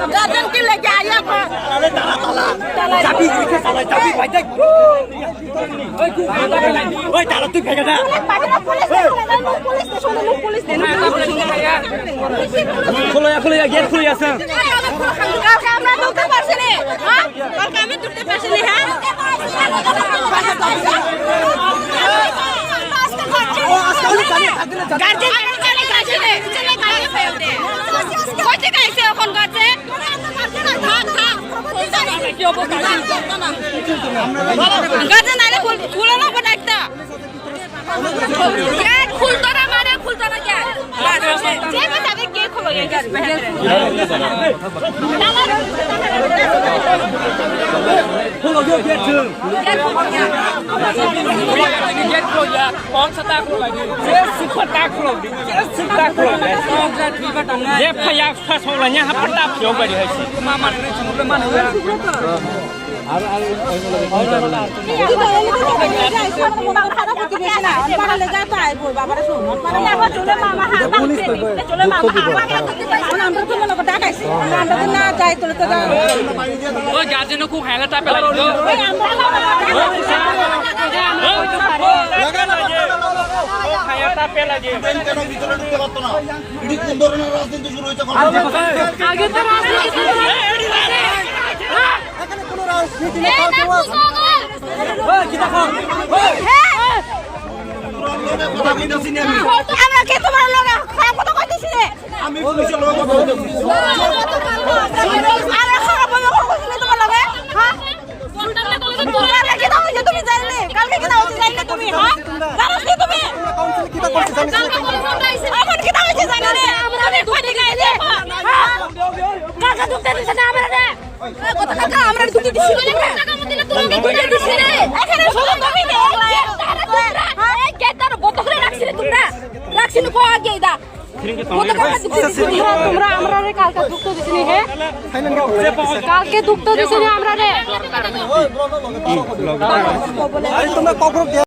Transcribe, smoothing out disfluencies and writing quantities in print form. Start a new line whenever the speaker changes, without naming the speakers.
Gajan ke lagi ayah pak. Tapi tapi banyak. Oi, taruh tu kayak mana? Polis Kalau ya, get ya sah. Kalau kami tu terpaksa ni, kalau kami tu terpaksa ni, guardian চলে guardian চলে গাড়ি fail দে কইতে গাইছে এখন guardian থাক থাক কি অবস্থা গার্জেন আরে খুলে না বড়াইতা গেট খুলতো না মানে খুলতো না কে যে কথা কে খুলো এই গাড়ি খুলো gate Get close ya, bom sata close lagi. Just super tak close, just super close. Dia payah fasolanya apa tak jauh beri hasil. Mama ni cuma mana ya? গার্জেনও খুব হেলাটা পেলাই আগে তো আমাকে তোমার লোক খারাপ কথা কইতেছি রে আমি পুলিশের লোক কথা কইতেছি আরে খারাপ কথা কইতেছি তোমার লগে হ্যাঁ তোমার কি দাও যে তুমি জানলে কালকে কি দাও যে জানলে তুমি হ্যাঁ জানোস নি তুমি কাউন্সিল কি করতে জানিস আমার কি দাও যে জানলে আমরা কই দিই যে কাকা দুঃখ দিছ না আমরা রে কত টাকা আমরা দুঃখ দিছি না টাকা মত দিলে তুমি দুঃখ দিছি রে এখানে শুধু তুমি দে হ্যাঁ কেদার বতরে রাখছিলে তোমরা রাখছিলে কো আগে দা তোমরা আমরা রে কালকে দুঃখ দিছিনি হে কালকে দুঃখ দিছিনি আমরা রে তোমরা কখনো